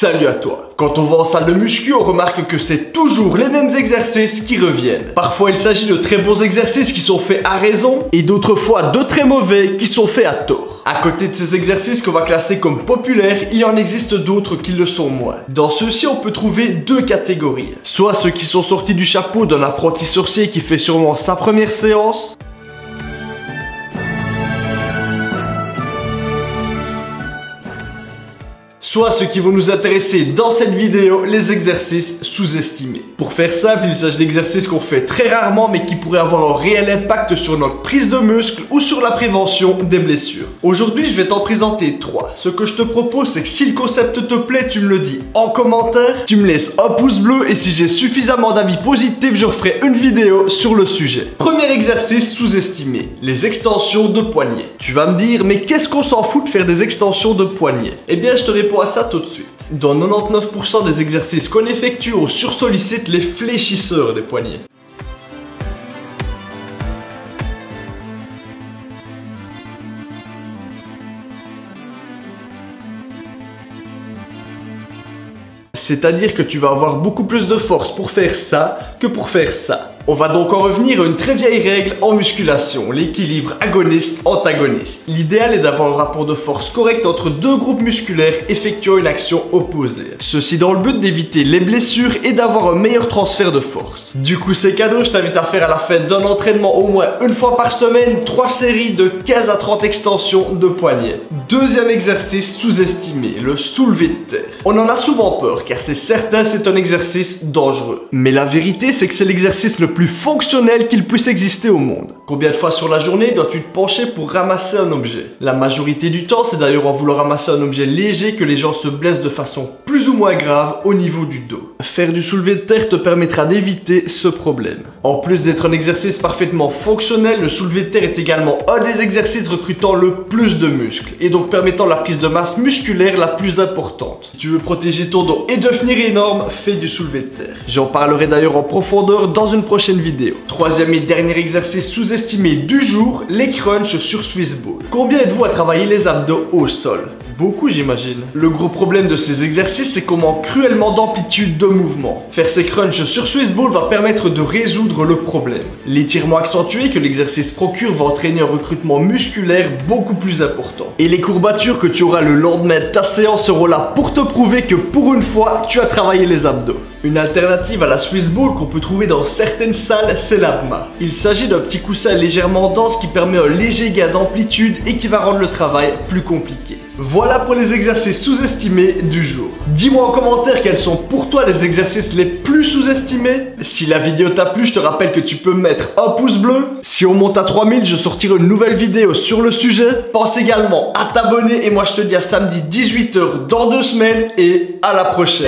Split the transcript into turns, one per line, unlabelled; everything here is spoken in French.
Salut à toi. Quand on va en salle de muscu, on remarque que c'est toujours les mêmes exercices qui reviennent. Parfois il s'agit de très bons exercices qui sont faits à raison et d'autres fois de très mauvais qui sont faits à tort. À côté de ces exercices qu'on va classer comme populaires, il en existe d'autres qui le sont moins. Dans ceux-ci, on peut trouver deux catégories. Soit ceux qui sont sortis du chapeau d'un apprenti sorcier qui fait sûrement sa première séance, soit ceux qui vont nous intéresser dans cette vidéo, les exercices sous-estimés. Pour faire simple, il s'agit d'exercices qu'on fait très rarement mais qui pourraient avoir un réel impact sur notre prise de muscle ou sur la prévention des blessures. Aujourd'hui, je vais t'en présenter 3. Ce que je te propose, c'est que si le concept te plaît, tu me le dis en commentaire, tu me laisses un pouce bleu et si j'ai suffisamment d'avis positifs, je referai une vidéo sur le sujet. Premier exercice sous-estimé, les extensions de poignet. Tu vas me dire, mais qu'est-ce qu'on s'en fout de faire des extensions de poignet? Eh bien, je te réponds à ça tout de suite. Dans 99% des exercices qu'on effectue, on sursollicite les fléchisseurs des poignets. C'est-à-dire que tu vas avoir beaucoup plus de force pour faire ça que pour faire ça. On va donc en revenir à une très vieille règle en musculation, l'équilibre agoniste-antagoniste. L'idéal est d'avoir un rapport de force correct entre deux groupes musculaires effectuant une action opposée. Ceci dans le but d'éviter les blessures et d'avoir un meilleur transfert de force. Du coup c'est cadeau, je t'invite à faire à la fin d'un entraînement au moins une fois par semaine 3 séries de 15 à 30 extensions de poignets. Deuxième exercice sous-estimé, le soulevé de terre. On en a souvent peur car c'est certain c'est un exercice dangereux. Mais la vérité c'est que c'est l'exercice le plus fonctionnel qu'il puisse exister au monde. Combien de fois sur la journée dois-tu te pencher pour ramasser un objet? La majorité du temps, c'est d'ailleurs en voulant ramasser un objet léger que les gens se blessent de façon plus ou moins grave au niveau du dos. Faire du soulevé de terre te permettra d'éviter ce problème. En plus d'être un exercice parfaitement fonctionnel, le soulevé de terre est également un des exercices recrutant le plus de muscles et donc permettant la prise de masse musculaire la plus importante. Si tu veux protéger ton dos et devenir énorme, fais du soulevé de terre. J'en parlerai d'ailleurs en profondeur dans une prochaine vidéo. Troisième et dernier exercice sous-estimé du jour, les crunchs sur Swiss Ball. Combien êtes-vous à travailler les abdos au sol? Beaucoup j'imagine. Le gros problème de ces exercices c'est qu'on manque cruellement d'amplitude de mouvement. Faire ces crunchs sur Swiss Ball va permettre de résoudre le problème. L'étirement accentué que l'exercice procure va entraîner un recrutement musculaire beaucoup plus important. Et les courbatures que tu auras le lendemain de ta séance seront là pour te prouver que pour une fois tu as travaillé les abdos. Une alternative à la Swiss Ball qu'on peut trouver dans certaines salles, c'est l'APMA. Il s'agit d'un petit coussin légèrement dense qui permet un léger gain d'amplitude et qui va rendre le travail plus compliqué. Voilà pour les exercices sous-estimés du jour. Dis-moi en commentaire quels sont pour toi les exercices les plus sous-estimés. Si la vidéo t'a plu, je te rappelle que tu peux mettre un pouce bleu. Si on monte à 3000, je sortirai une nouvelle vidéo sur le sujet. Pense également à t'abonner et moi je te dis à samedi 18 h dans 2 semaines et à la prochaine.